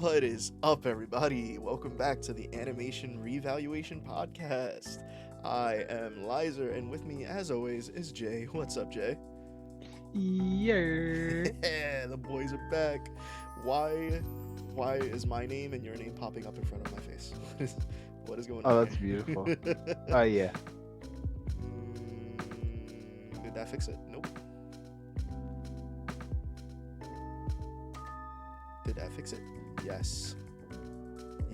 What is up, everybody? Welcome back to the Animation Revaluation Podcast. I am Lizer, and with me, as always, is Jay. What's up, Jay? Yeah. Yeah, the boys are back. Why, why is my name and your name popping up in front of my face? What is going Oh, on that's beautiful. here? Oh yeah. Did that fix it? Nope. Did that fix it? Yes.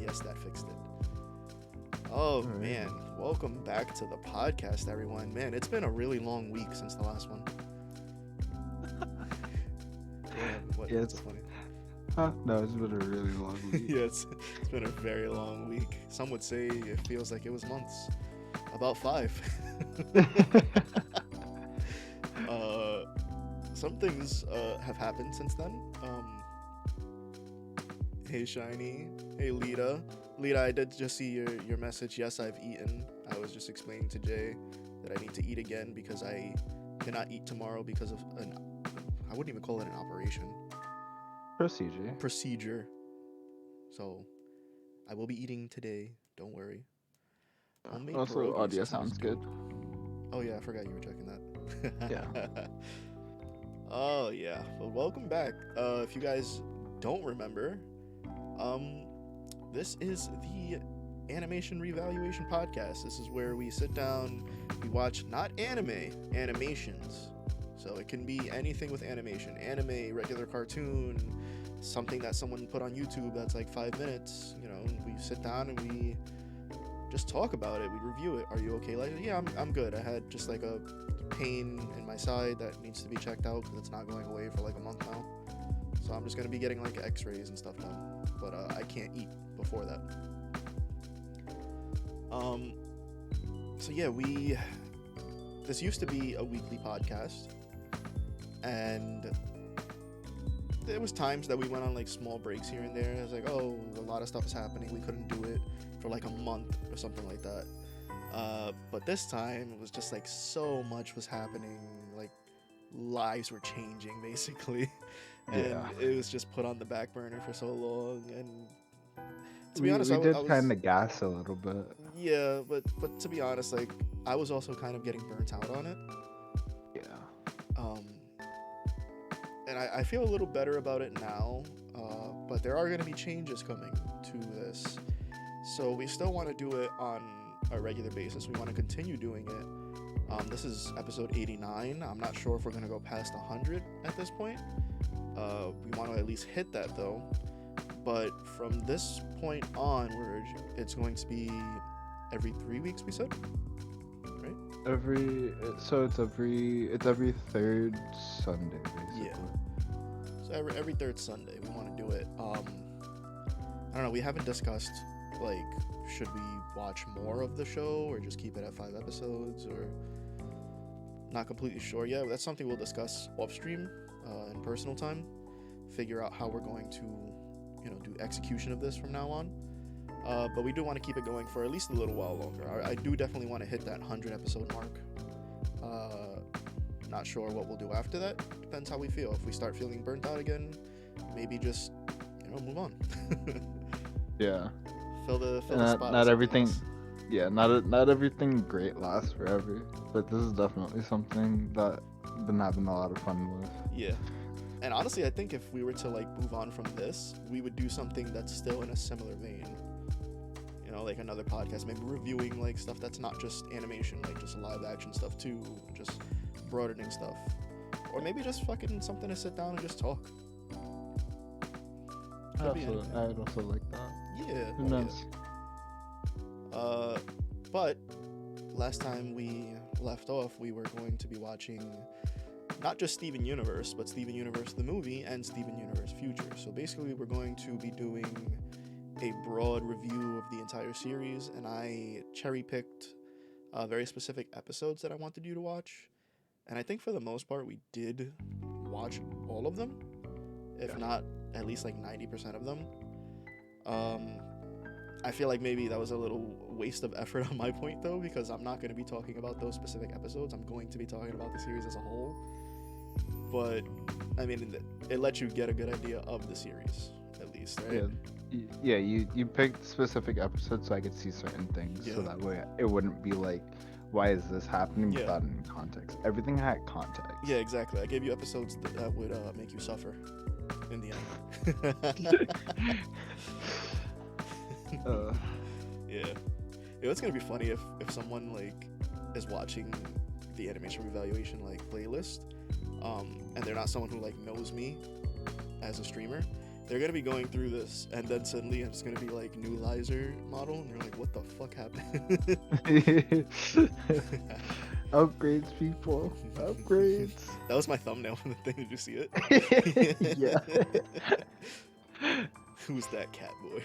Yes, that fixed it. Oh All right. man, welcome back to the podcast, everyone. Man, it's been a really long week since the last one. Damn, Yeah, what's so it's funny? no, it's been a really long week. Yeah, it's been a very long week. Some would say it feels like it was months. About 5. uh, some things have happened since then. Hey Shiny, hey Lita. Lita, I did just see your message. Yes, I've eaten. I was just explaining to Jay that I need to eat again because I cannot eat tomorrow because of I wouldn't even call it an operation. Procedure. Procedure. So I will be eating today. Don't worry. Homemade Also, pierogies. audio That sounds sounds good. dope. Oh yeah, I forgot you were checking Yeah. that. Oh yeah. Well, welcome back. If you guys don't remember, um, this is the Animation Revaluation Podcast. This is where we sit down, we watch not anime, animations. So it can be anything with animation, anime, regular cartoon, something that someone put on YouTube that's like 5 minutes. You know, we sit down and we just talk about it. We review it. Are you okay? Like, yeah, I'm good. I had just like a pain in my side that needs to be checked out because it's not going away for like a month now. So I'm just gonna be getting like X-rays and stuff done. But I can't eat before that. Um. So yeah, this used to be a weekly podcast, and there was times that we went on like small breaks here and there. It was like, oh, a lot of stuff is happening. We couldn't do it for like a month or something like that. But this time it was just like so much was happening. Like lives were changing basically, and Yeah. it was just put on the back burner for so long. And to be We honest, we I did kind was of gas a little bit. yeah, but to be honest, like I was also kind of getting burnt out on it. Yeah. Um, and I feel a little better about it now. But there are going to be changes coming to this, so we still want to do it on a regular basis. We want to continue doing it. This is episode 89. I'm not sure if we're going to go past 100 at this point. We want to at least hit that though. But from this point on, it's going to be every 3 weeks. We said, right? It's every third Sunday basically. Yeah. So every third Sunday we want to do it. I don't know. We haven't discussed like should we watch more of the show or just keep it at 5 episodes or not completely sure yet. That's something we'll discuss off stream in personal time. Figure out how we're going to do execution of this from now on. But we do want to keep it going for at least a little while longer. I do definitely want to hit that 100 episode mark. Not sure what we'll do after that. Depends how we feel. If we start feeling burnt out again, maybe just move on. Yeah. fill the spot Not with not something everything. else. Yeah. Not everything great lasts forever. But this is definitely something that I've been having a lot of fun with. Yeah. And honestly, I think if we were to like move on from this, we would do something that's still in a similar vein. Like another podcast, maybe reviewing like stuff that's not just animation, like just live action stuff too, just broadening stuff, or maybe just fucking something to sit down and just talk. Could be anything. I'd also like that. Yeah. Who Oh, knows? yeah. But last time we left off, we were going to be watching not just Steven Universe, but Steven Universe the movie and Steven Universe Future. So basically, we're going to be doing a broad review of the entire series, and I cherry-picked very specific episodes that I wanted you to watch. And I think for the most part, we did watch all of them, if not at least like 90% of them. I feel like maybe that was a little waste of effort on my point though, because I'm not going to be talking about those specific episodes. I'm going to be talking about the series as a whole. But I mean, it lets you get a good idea of the series at least, right? Yeah. Yeah, you picked specific episodes so I could see certain things, so Yeah. that way it wouldn't be like, why is this happening Yeah. without any context? Everything had context. Yeah, exactly. I gave you episodes that would make you suffer in the end. Uh, Yeah. It's gonna be funny if someone like is watching the animation revaluation like playlist, and they're not someone who like knows me as a streamer. They're gonna be going through this, and then suddenly it's gonna be like new Lizer model, and you're like, what the fuck happened? upgrades, people. Upgrades. That was my thumbnail for the thing. Did you see it? Yeah. Who's that cat boy?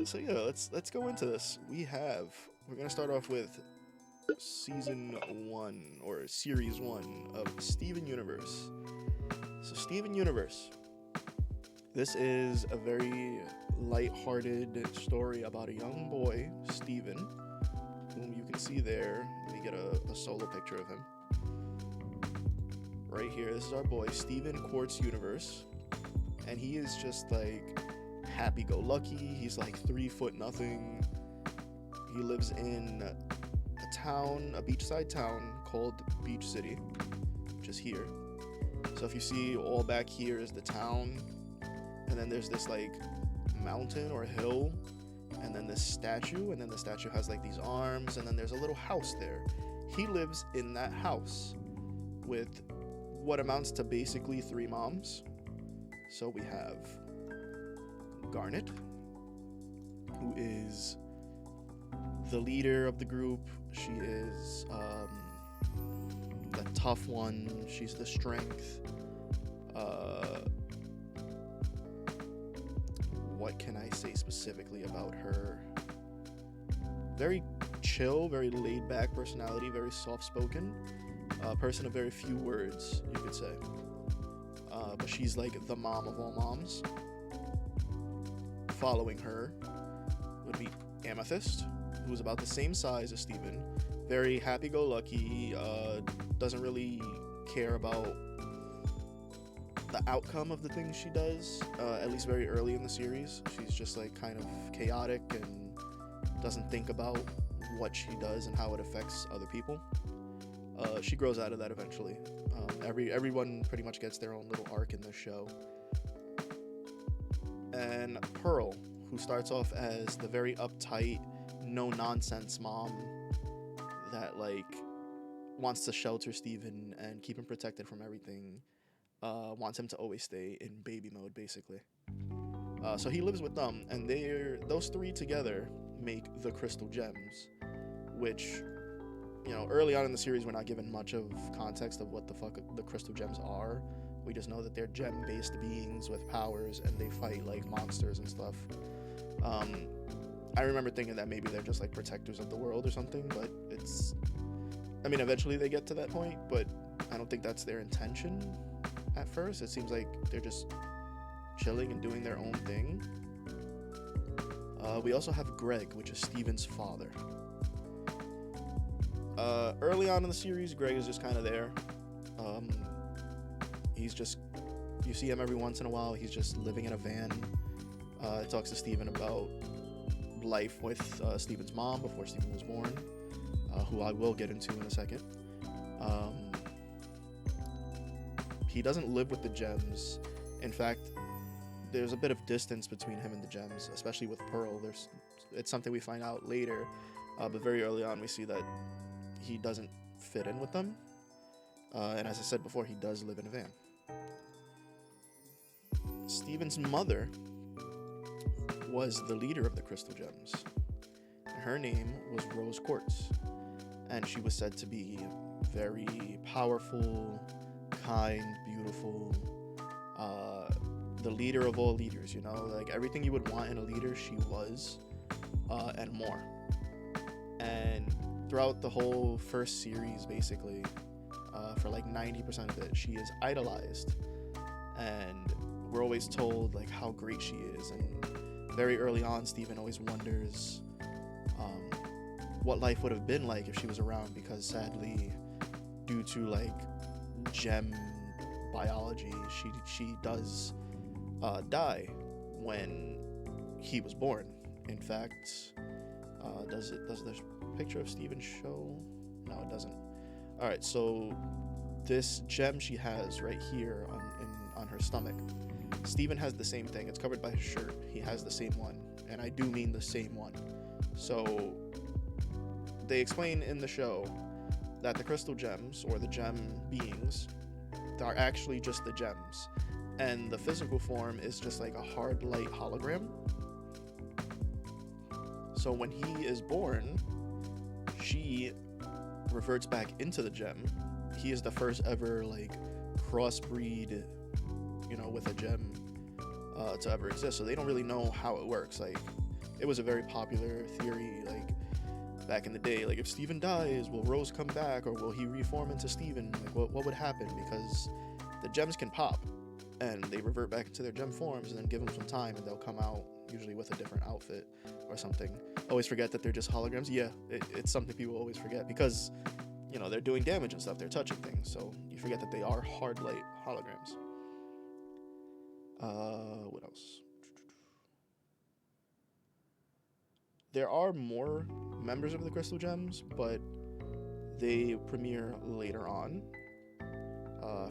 So yeah, let's go into this. We're gonna start off with season 1 or series 1 of Steven Universe. So Steven Universe. This is a very light-hearted story about a young boy, Steven, whom you can see there. Let me get a solo picture of him. Right here, this is our boy, Steven Quartz Universe. And he is just like happy-go-lucky. He's like 3 foot nothing. He lives in a town, a beachside town called Beach City, which is here. So if you see all back here is the town, and then there's this like mountain or hill, and then this statue, and then the statue has like these arms, and then there's a little house there. He lives in that house with what amounts to basically 3 moms. So we have Garnet, who is the leader of the group. She is the tough one. She's the strength. What can I say specifically about her? Very chill, very laid back personality, very soft spoken. Person of very few words, you could say. But she's like the mom of all moms. Following her would be Amethyst, who's about the same size as Steven. Very happy-go-lucky, doesn't really care about the outcome of the things she does, at least very early in the series. She's just like kind of chaotic and doesn't think about what she does and how it affects other people. She grows out of that eventually. Everyone pretty much gets their own little arc in this show. And Pearl, who starts off as the very uptight, no-nonsense mom that like wants to shelter Steven and keep him protected from everything, wants him to always stay in baby mode, basically. So he lives with them, and those 3 together make the Crystal Gems, which, you know, early on in the series, we're not given much of context of what the fuck the Crystal Gems are. We just know that they're gem-based beings with powers, and they fight like monsters and stuff. I remember thinking that maybe they're just like protectors of the world or something, but eventually they get to that point, but I don't think that's their intention at first. It seems like they're just chilling and doing their own thing. We also have Greg, which is Steven's father. Early on in the series, Greg is just kind of there. You see him every once in a while. He's just living in a van. Talks to Steven about life with Steven's mom before Steven was born, who I will get into in a second. He doesn't live with the gems. In fact, there's a bit of distance between him and the gems, especially with Pearl. It's something we find out later, but very early on we see that he doesn't fit in with them. And as I said before, he does live in a van. Steven's mother was the leader of the Crystal Gems. Her name was Rose Quartz, and she was said to be very powerful, kind, beautiful, the leader of all leaders, you know, like everything you would want in a leader, she was, and more. And throughout the whole first series, basically, for like 90% of it, she is idolized, and we're always told like how great she is. And very early on, Steven always wonders what life would have been like if she was around, because sadly, due to like gem biology, she does die when he was born. In fact, does this picture of Steven show? No, it doesn't. All right, so this gem she has right here on her stomach, Steven has the same thing. It's covered by his shirt. He has the same one, and I do mean the same one. So they explain in the show that the crystal gems, or the gem beings, are actually just the gems, and the physical form is just like a hard light hologram. So when he is born, she reverts back into the gem. He is the first ever like crossbreed, with a gem to ever exist. So they don't really know how it works. Like, it was a very popular theory, like back in the day. Like, if Steven dies, will Rose come back, or will he reform into Steven? Like, what would happen? Because the gems can pop, and they revert back into their gem forms, and then give them some time, and they'll come out usually with a different outfit or something. Always forget that they're just holograms. Yeah, it's something people always forget because, they're doing damage and stuff. They're touching things, so you forget that they are hard light holograms. What else? There are more members of the Crystal Gems, but they premiere later on.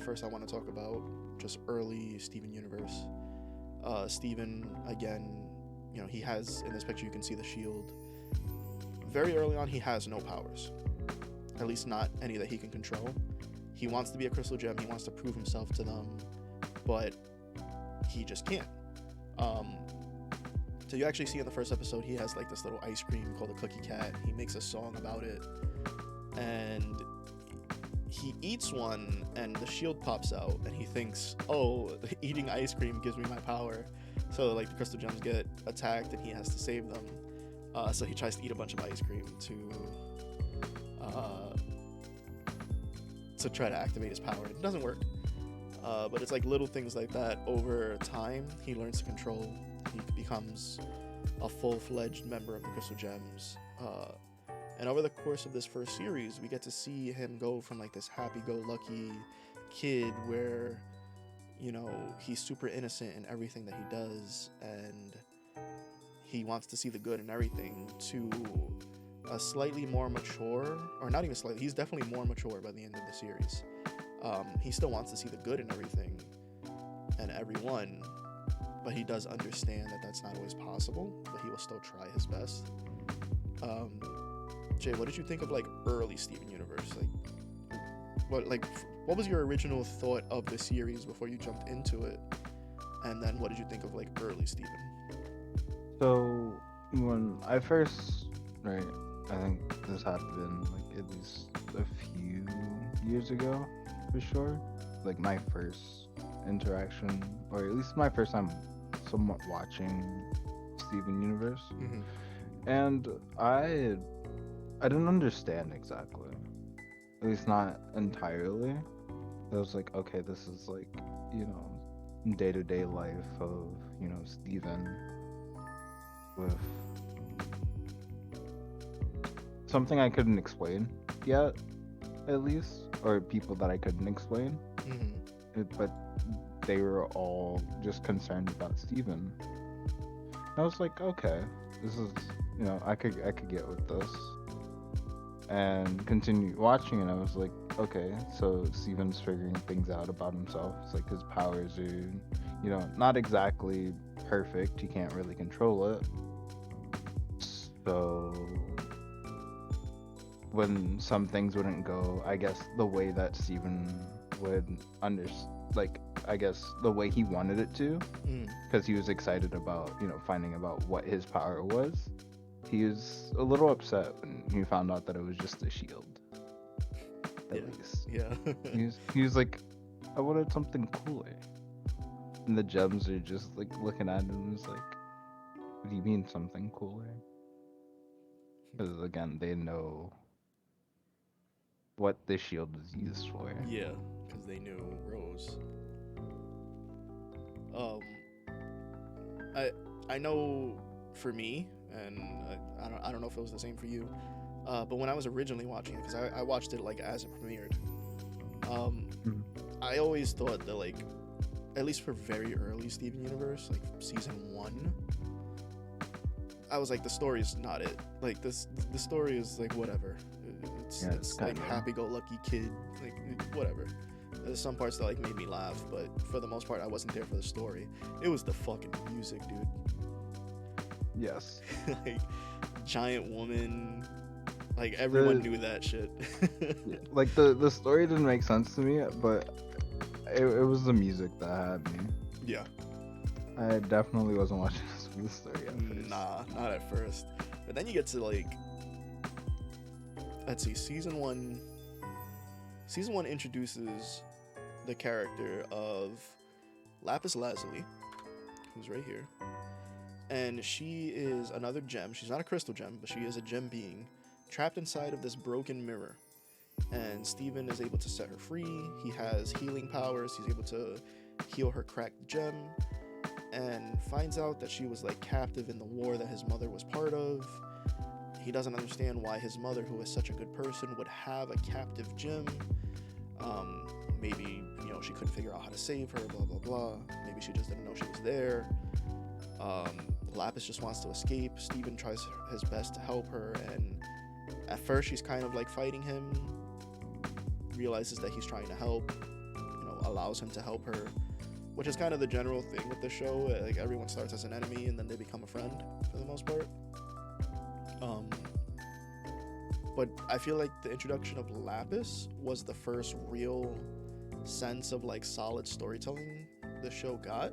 First, I want to talk about just early Steven universe. Steven, again, he has, in this picture, you can see the shield. Very early on, he has no powers. At least not any that he can control. He wants to be a Crystal Gem. He wants to prove himself to them, but he just can't. So you actually see in the first episode, he has like this little ice cream called a Cookie Cat. He makes a song about it, and he eats one, and the shield pops out, and he thinks, oh, eating ice cream gives me my power. So like the Crystal Gems get attacked, and he has to save them. So he tries to eat a bunch of ice cream to try to activate his power. It doesn't work. But it's like little things like that. Over time, he learns to control. He becomes a full-fledged member of the Crystal Gems. And over the course of this first series, we get to see him go from like this happy-go-lucky kid where, he's super innocent in everything that he does, and he wants to see the good in everything, to a slightly more mature, or not even slightly, he's definitely more mature by the end of the series. He still wants to see the good in everything and everyone, but he does understand that that's not always possible, but he will still try his best. Jay, what did you think of like early Steven Universe? What was your original thought of the series before you jumped into it? And then what did you think of like early Steven? So when I first, right, I think this happened like at least a few years ago, for sure. Like my first interaction, or at least my first time somewhat watching Steven Universe. Mm-hmm. And I didn't understand exactly, at least not entirely. I was like, okay, this is like, day-to-day life of, Steven with something I couldn't explain yet, at least, or people that I couldn't explain. Mm-hmm. But they were all just concerned about Steven. I was like, okay, this is, I could get with this. And continued watching, and I was like, okay, so Steven's figuring things out about himself. It's like his powers are, not exactly perfect. He can't really control it. So when some things wouldn't go, I guess the way that Steven would I guess the way he wanted it to, because he was excited about, finding out what his power was. He was a little upset when he found out that it was just a shield. At least. Yeah. he was like, I wanted something cooler. And the gems are just like looking at him and was like, what do you mean something cooler? Because again, they know what the shield is used for. Yeah, because they knew Rose. I know for me, and I don't know if it was the same for you, but when I was originally watching it, because I watched it like as it premiered, I always thought that like at least for very early Steven Universe, like season 1, I was like, the story's not it. Like the story is like whatever. It's like happy-go-lucky kid, like whatever. There's some parts that like made me laugh, but for the most part, I wasn't there for the story. It was the fucking music, dude. Yes. Like giant woman, like everyone knew that shit. Yeah, like the story didn't make sense to me, but it was the music that had me. Yeah. I definitely wasn't watching this for the story at first. Nah, not at first. But then you get to like, let's see, season one introduces the character of Lapis Lazuli, who's right here. And she is another gem. She's not a crystal gem, but she is a gem being trapped inside of this broken mirror. And Steven is able to set her free. He has healing powers. He's able to heal her cracked gem, and finds out that she was like captive in the war that his mother was part of. He doesn't understand why his mother, who is such a good person, would have a captive gem. Maybe, she couldn't figure out how to save her, blah, blah, blah. Maybe she just didn't know she was there. Lapis just wants to escape. Steven tries his best to help her, and at first she's kind of like fighting him, realizes that he's trying to help, allows him to help her, which is kind of the general thing with the show. Like, everyone starts as an enemy and then they become a friend for the most part. But I feel like the introduction of Lapis was the first real sense of like solid storytelling the show got,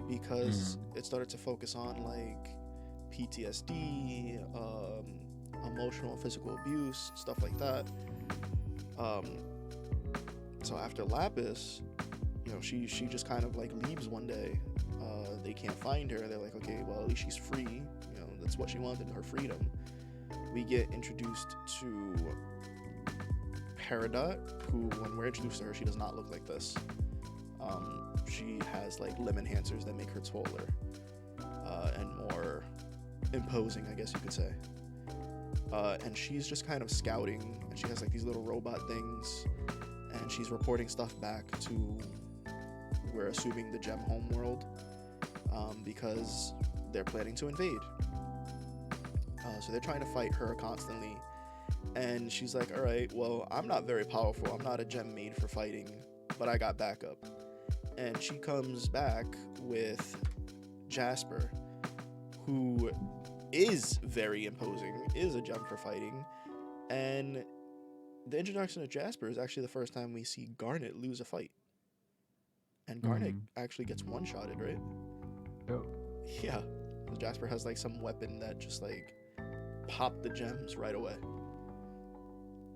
because it started to focus on like PTSD, emotional and physical abuse, stuff like that. So after Lapis, she just kind of like leaves one day. They can't find her. They're like, okay, well, at least she's free. That's what she wanted, her freedom. We get introduced to Peridot, who, when we're introduced to her, she does not look like this. She has like limb enhancers that make her taller and more imposing, I guess you could say. And she's just kind of scouting, and she has like these little robot things, and she's reporting stuff back to, we're assuming, the Gem homeworld, because they're planning to invade. So they're trying to fight her constantly, and she's like, all right, well, I'm not very powerful. I'm not a gem made for fighting, but I got backup. And she comes back with Jasper, who is very imposing, is a gem for fighting. And the introduction of Jasper is actually the first time we see Garnet lose a fight. And Garnet actually gets one-shotted, right? Yep. Yeah. Jasper has like some weapon that just like popped the gems right away.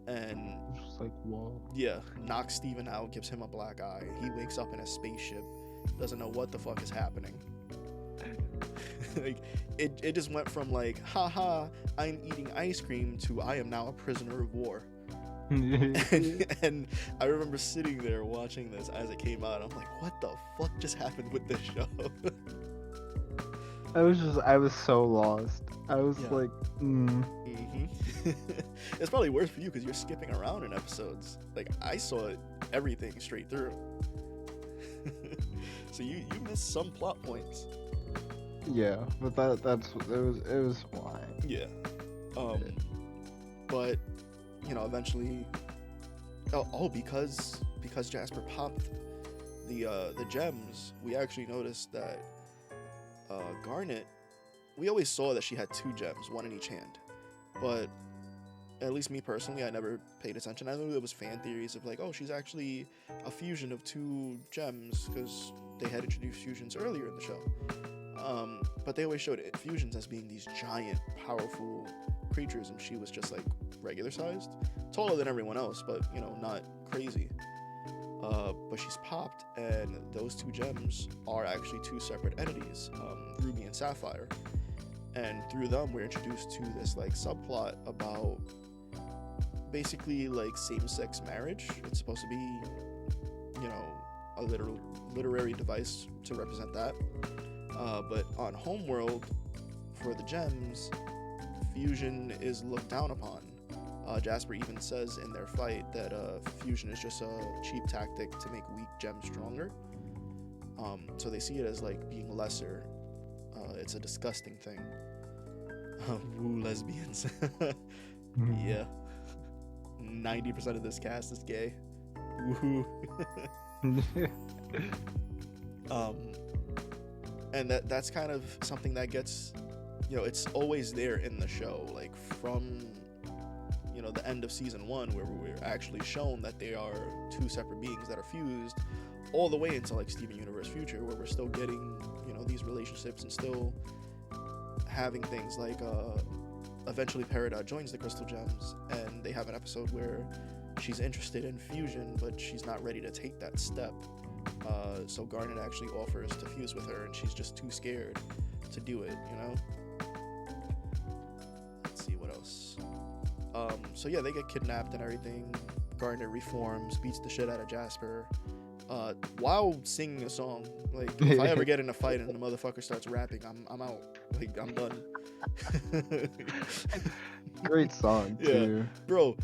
And just like, whoa. Yeah, knocks Steven out, gives him a black eye. He wakes up in a spaceship, doesn't know what the fuck is happening. Like, it just went from like, haha, I'm eating ice cream, to I am now a prisoner of war. and I remember sitting there watching this as it came out. I'm like, what the fuck just happened with this show? I was so lost. I was like, It's probably worse for you because you're skipping around in episodes. Like, I saw everything straight through. So you missed some plot points. Yeah, but it was fine. Yeah. But eventually, because Jasper popped the gems, we actually noticed that Garnet, we always saw that she had 2 gems, one in each hand, but at least me personally, I never paid attention. I knew there was fan theories of like, oh, she's actually a fusion of 2 gems, because they had introduced fusions earlier in the show. But they always showed fusions as being these giant, powerful creatures, and she was just like regular sized, taller than everyone else, but not crazy. But she's popped, and those 2 gems are actually 2 separate entities, Ruby and Sapphire. And through them, we're introduced to this like subplot about basically like same-sex marriage. It's supposed to be, a literary device to represent that. But on Homeworld, for the gems, fusion is looked down upon. Jasper even says in their fight that fusion is just a cheap tactic to make weak gems stronger. So they see it as like being lesser. It's a disgusting thing. Woo, lesbians. Yeah. 90% of this cast is gay. Woohoo. And that's kind of something that gets, it's always there in the show, like from the end of season 1, where we're actually shown that they are two separate beings that are fused, all the way into like Steven Universe Future, where we're still getting these relationships and still having things like eventually Peridot joins the Crystal Gems, and they have an episode where she's interested in fusion, but she's not ready to take that step. So Garnet actually offers to fuse with her, and she's just too scared to do it, Let's see what else. So yeah, they get kidnapped and everything. Garnet reforms, beats the shit out of Jasper, while singing a song. Like, if I ever get in a fight and the motherfucker starts rapping, I'm out. Like, I'm done. Great song too. Yeah, bro.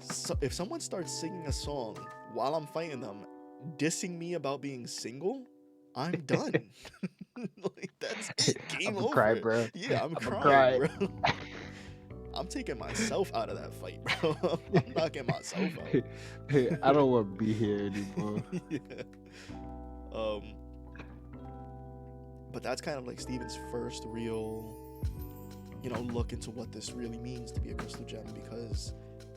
So if someone starts singing a song while I'm fighting them, dissing me about being single, I'm done. Like, that's it. Game over. Cry, bro. Yeah, I'm crying, bro. I'm taking myself out of that fight, bro. I'm knocking myself out. Hey, I don't want to be here anymore. Yeah. But that's kind of like Steven's first real, look into what this really means to be a Crystal Gem, because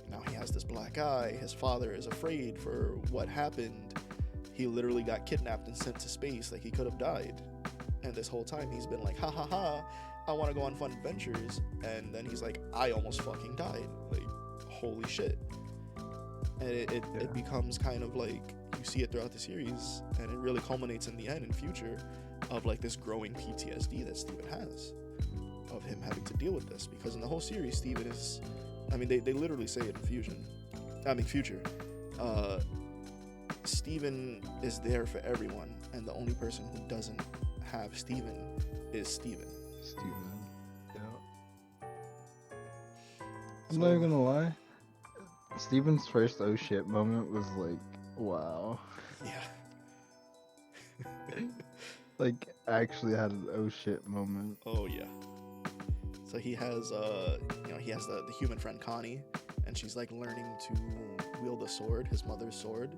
now he has this black eye. His father is afraid for what happened. He literally got kidnapped and sent to space. Like, he could have died. And this whole time he's been like, ha ha ha, I want to go on fun adventures. And then he's like, I almost fucking died. Like, holy shit. And it becomes kind of like, you see it throughout the series, and it really culminates in the end, in Future, of like this growing PTSD that Steven has, of him having to deal with this. Because in the whole series, Steven is, they literally say it in Future. Steven is there for everyone, and the only person who doesn't have Steven is Steven. Yeah. I'm not even gonna lie. Steven's first oh shit moment was like, wow. Yeah. Like, actually had an oh shit moment. Oh yeah. So he has he has the human friend Connie, and she's like learning to wield a sword, his mother's sword,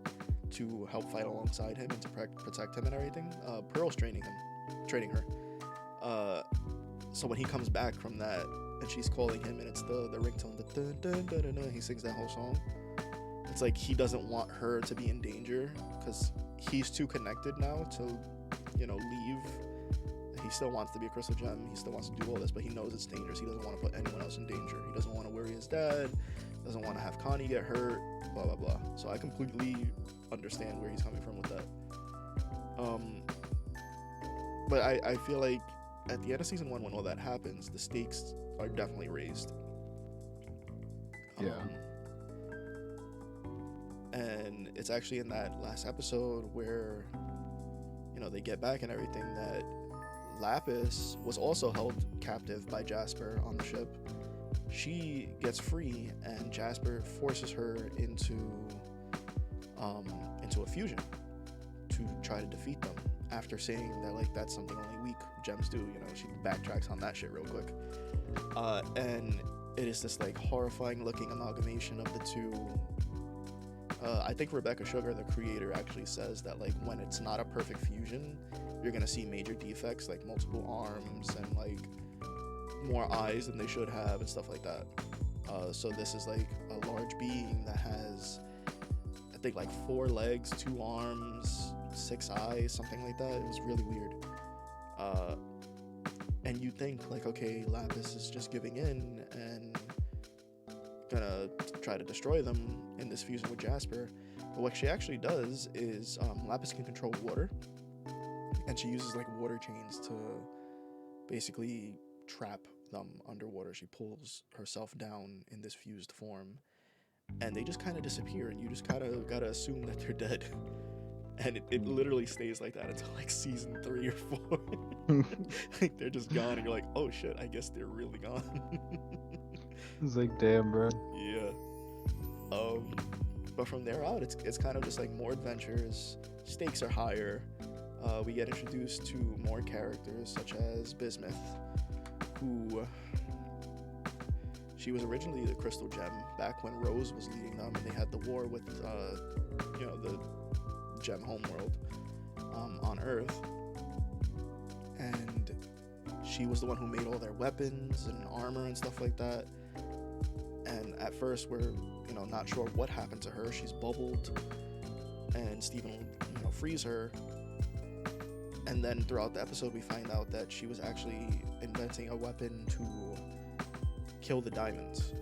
to help fight alongside him and to protect him and everything. Pearl's training her. So when he comes back from that, and she's calling him, and it's the ringtone, the dun dun dun dun dun, he sings that whole song. It's like he doesn't want her to be in danger, because he's too connected now to, leave. He still wants to be a Crystal Gem. He still wants to do all this, but he knows it's dangerous. He doesn't want to put anyone else in danger. He doesn't want to worry his dad. Doesn't want to have Connie get hurt. Blah blah blah. So I completely understand where he's coming from with that. But I feel like at the end of season 1, when all that happens, the stakes are definitely raised. Yeah. And it's actually in that last episode where, they get back and everything, that Lapis was also held captive by Jasper on the ship. She gets free, and Jasper forces her into a fusion to try to defeat them, after saying that, like, that's something only weak gems do. She backtracks on that shit real quick. And it is this like horrifying looking amalgamation of the two. I think Rebecca Sugar, the creator, actually says that, like, when it's not a perfect fusion, you're gonna see major defects, like multiple arms and like more eyes than they should have and stuff like that. So this is like a large being that has, I think, like 4 legs, 2 arms, 6 eyes, something like that. It was really weird. And you think, like, okay, Lapis is just giving in and gonna try to destroy them in this fusion with Jasper. But what she actually does is, Lapis can control water, and she uses like water chains to basically trap them underwater. She pulls herself down in this fused form, and they just kind of disappear, and you just kind of gotta assume that they're dead. And it literally stays like that until like season 3 or 4. Like, they're just gone, and you're like, oh shit, I guess they're really gone. It's like, damn, bro. Yeah. But from there out, it's kind of just like more adventures. Stakes are higher. We get introduced to more characters such as Bismuth, who she was originally the Crystal Gem back when Rose was leading them, and they had the war with the Gem homeworld on Earth, and she was the one who made all their weapons and armor and stuff like that. And at first we're not sure what happened to her. She's bubbled, and Steven frees her. And then throughout the episode, we find out that she was actually inventing a weapon to kill the diamonds.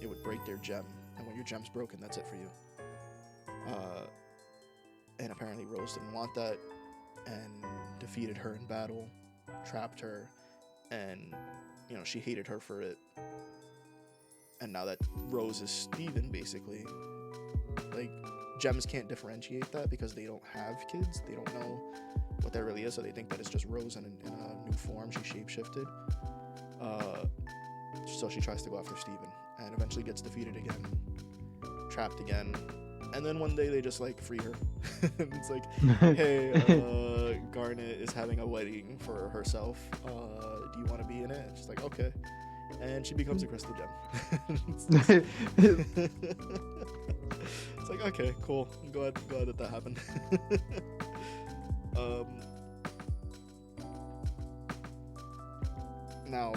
It would break their gem, and when your gem's broken, that's it for you. And apparently Rose didn't want that, and defeated her in battle, trapped her, and she hated her for it. And now that Rose is Steven, basically, like, gems can't differentiate that because they don't have kids. They don't know what that really is, so they think that it's just Rose in a new form. She shapeshifted. So she tries to go after Steven, and eventually gets defeated again, trapped again. And then one day they just free her. And it's like, hey, Garnet is having a wedding for herself. Do you want to be in it? And she's like, okay. And she becomes a Crystal Gem. It's like, okay, cool. I'm glad that happened. Now,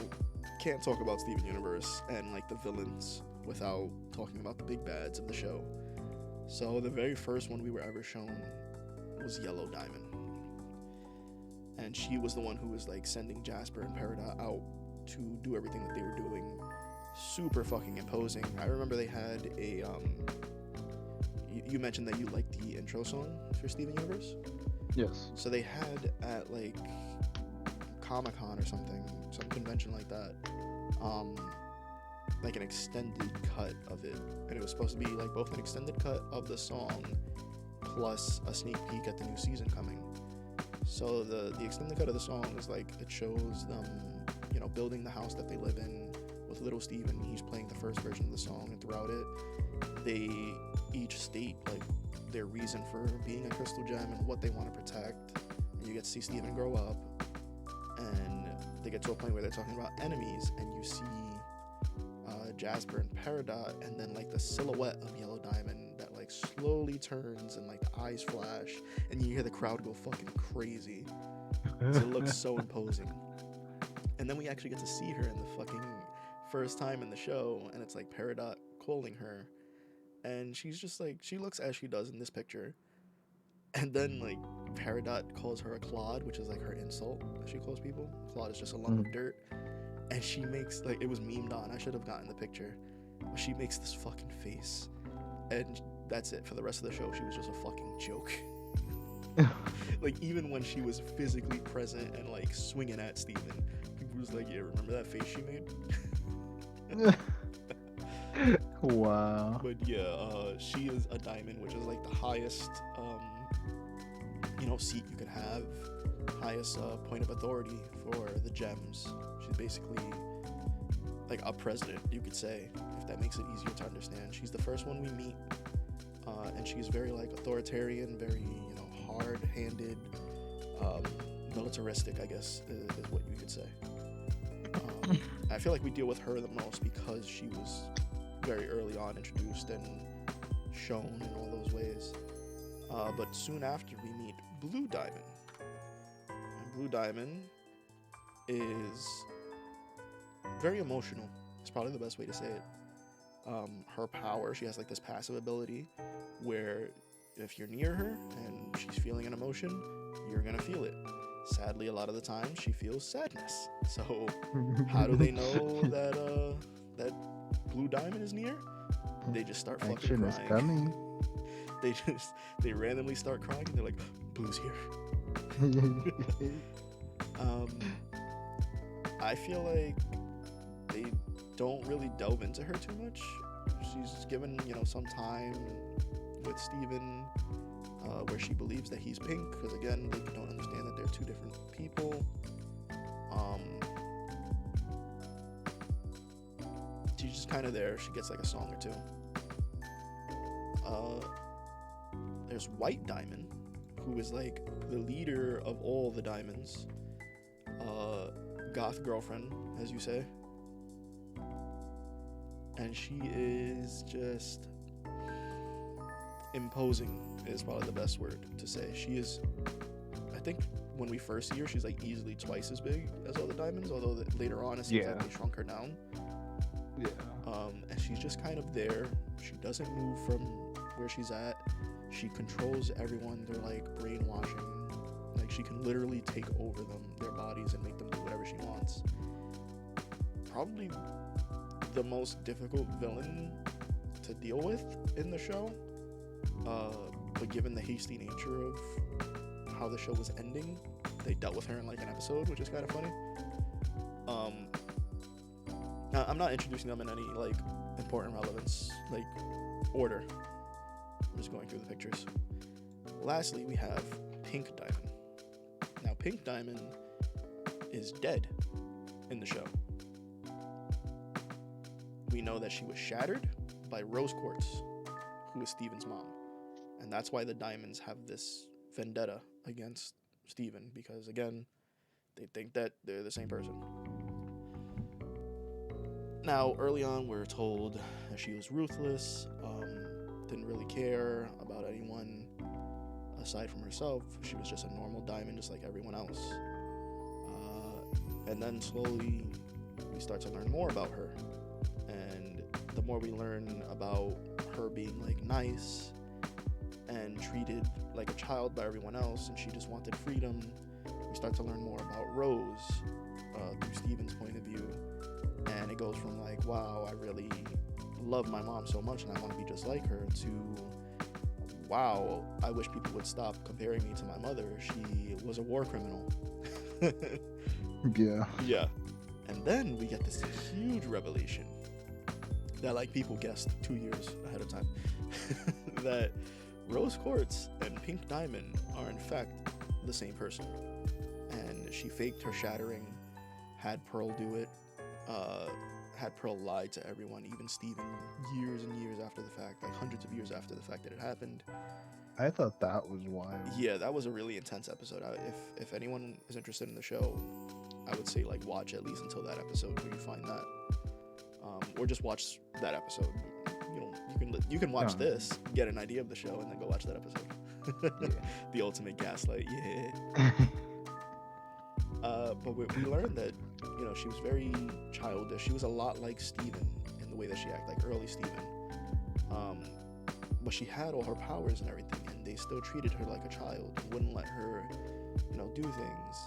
can't talk about Steven Universe and the villains without talking about the big bads of the show. So the very first one we were ever shown was Yellow Diamond, and she was the one who was sending Jasper and Peridot out to do everything that they were doing. Super fucking imposing. I remember they had a you mentioned that you liked the intro song for Steven Universe. Yes. So they had at Comic-Con or something, some convention like that, an extended cut of it, and it was supposed to be both an extended cut of the song plus a sneak peek at the new season coming. So the extended cut of the song is it shows them building the house that they live in with little Steven. He's playing the first version of the song, and throughout it they each state their reason for being a Crystal Gem and what they want to protect, and you get to see Steven grow up, and they get to a point where they're talking about enemies, and you see Jasper and Peridot, and then the silhouette of Yellow Diamond that slowly turns, and the eyes flash, and you hear the crowd go fucking crazy. It looks so imposing. And then we actually get to see her in the fucking first time in the show, and it's Peridot calling her, and she's just she looks as she does in this picture. And then Peridot calls her a clod, which is her insult that she calls people. Clod is just a lump of dirt. And she makes it was memed on. I should have gotten the picture. But she makes this fucking face, and that's it. For the rest of the show, she was just a fucking joke. Even when she was physically present and swinging at Steven, people was yeah, remember that face she made? Wow. But yeah, she is a diamond, which is the highest seat you can have, highest point of authority for the gems. She's basically a president, you could say, if that makes it easier to understand. She's the first one we meet, and she's very authoritarian, very hard-handed, militaristic, I guess is what you could say. I feel we deal with her the most because she was very early on introduced and shown in all those ways. But soon after, we meet Blue Diamond. And Blue Diamond is very emotional. It's probably the best way to say it. Her power, she has this passive ability where if you're near her and she's feeling an emotion, you're gonna feel it. Sadly, a lot of the time she feels sadness. So how do they know that Blue Diamond is near? They just start fucking Action crying. is coming. They randomly start crying, and they're like, Blue's here. I feel they don't really delve into her too much. She's given some time with Steven, where she believes that he's pink, because again, they don't understand that they're two different people. She's just kind of there. She gets a song or two. There's White Diamond, who is like the leader of all the diamonds, goth girlfriend, as you say. And she is just imposing is probably the best word to say. She is, I think when we first see her, she's like easily twice as big as all the diamonds, although later on it seems like they shrunk her down. Yeah. And she's just kind of there. She doesn't move from where she's at. She controls everyone. They're like brainwashing. Like she can literally take over them, their bodies, and make them do whatever she wants. Probably the most difficult villain to deal with in the show. But given the hasty nature of how the show was ending, they dealt with her in like an episode, which is kind of funny. I'm not introducing them in any like important relevance, like order. I'm just going through the pictures. Lastly, we have Pink Diamond. Now, Pink Diamond is dead in the show. We know that she was shattered by Rose Quartz, who is Steven's mom. And that's why the diamonds have this vendetta against Steven, because again, they think that they're the same person. Now, early on, we're told that she was ruthless, didn't really care about anyone aside from herself. She was just a normal diamond, just like everyone else. And then slowly, we start to learn more about her. And the more we learn about her being like nice and treated like a child by everyone else, and she just wanted freedom, we start to learn more about Rose through Steven's point of view. And it goes from like, wow, I really love my mom so much and I want to be just like her, to wow, I wish people would stop comparing me to my mother. She was a war criminal. Yeah. And then we get this huge revelation that like people guessed 2 years ahead of time that Rose Quartz and Pink Diamond are in fact the same person. And she faked her shattering, had Pearl do it, had Pearl lie to everyone, even Steven, years and years after the fact, like hundreds of years after the fact that it happened. I thought that was wild. Yeah, that was a really intense episode. If anyone is interested in the show, I would say like watch at least until that episode where you find that, or just watch that episode. You can watch this, get an idea of the show, and then go watch that episode. Yeah. The ultimate gaslight, yeah. But we learned that, she was very childish. She was a lot like Steven in the way that she acted, like early Steven. But she had all her powers and everything, and they still treated her like a child and wouldn't let her, do things.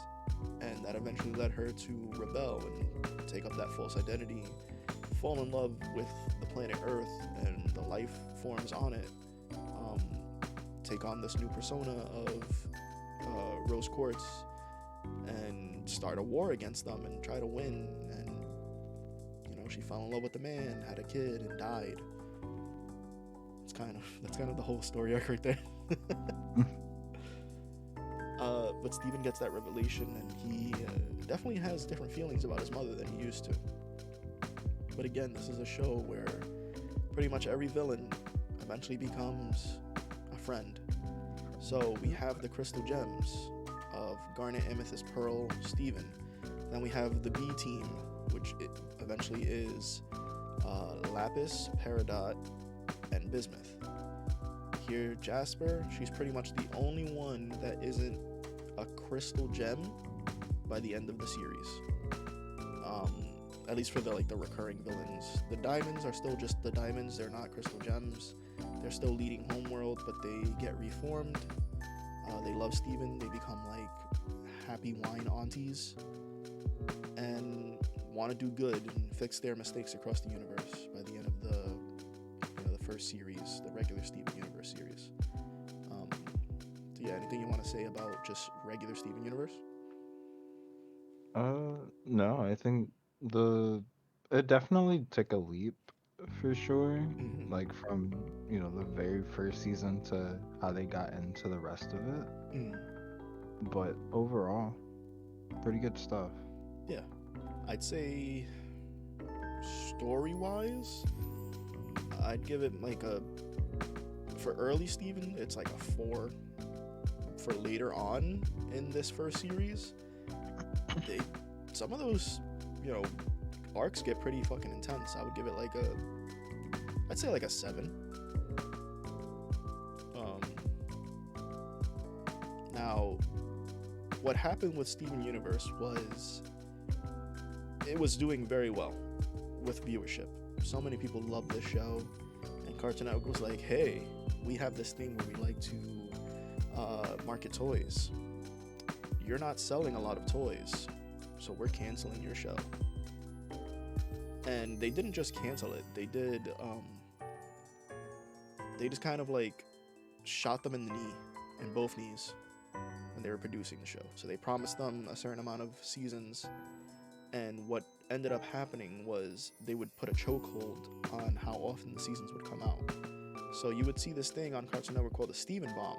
And that eventually led her to rebel and take up that false identity, fall in love with the planet Earth and the life forms on it, take on this new persona of Rose Quartz, and start a war against them and try to win. And she fell in love with the man, had a kid, and died. That's kind of the whole story arc right there. But Steven gets that revelation, and he definitely has different feelings about his mother than he used to. But again, this is a show where pretty much every villain eventually becomes a friend. So we have the crystal gems of Garnet, Amethyst, Pearl, Steven. Then we have the B team, which it eventually is Lapis, Peridot, and Bismuth. Here, Jasper, she's pretty much the only one that isn't a crystal gem by the end of the series. At least for the recurring villains. The diamonds are still just the diamonds. They're not crystal gems. They're still leading Homeworld, but they get reformed. They love Steven. They become happy wine aunties and want to do good and fix their mistakes across the universe by the end of the first series, the regular Steven Universe series. So yeah, anything you want to say about just regular Steven Universe? No, I think it definitely took a leap for sure. Mm-hmm. Like from, the very first season to how they got into the rest of it. Mm. But overall, pretty good stuff. Yeah. I'd say story-wise, I'd give it for early Steven, it's like a 4 for later on in this first series, some of those, arcs get pretty fucking intense. I would give it like I'd say like a 7. Now, what happened with Steven Universe was it was doing very well with viewership. So many people loved this show, and Cartoon Network was like, hey, we have this thing where we like to market toys. You're not selling a lot of toys, so we're canceling your show. And they didn't just cancel it, they just kind of like shot them in the knee, in both knees, when they were producing the show. So they promised them a certain amount of seasons, and what ended up happening was they would put a chokehold on how often the seasons would come out. So you would see this thing on Cartoon Network called the Steven Bomb,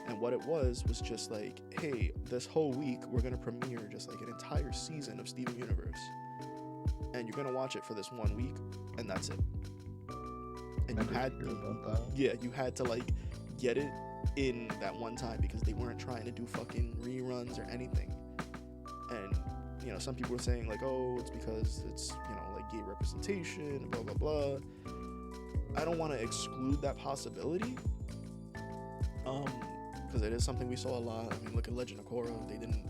and what it was just like, hey, this whole week we're gonna premiere just like an entire season of Steven Universe, and you're gonna watch it for this 1 week, and that's it. And you had to like get it in that one time, because they weren't trying to do fucking reruns or anything. And some people were saying like, oh, it's because it's like gay representation, blah blah blah. I don't want to exclude that possibility, because it is something we saw a lot. I mean, look at Legend of Korra. They didn't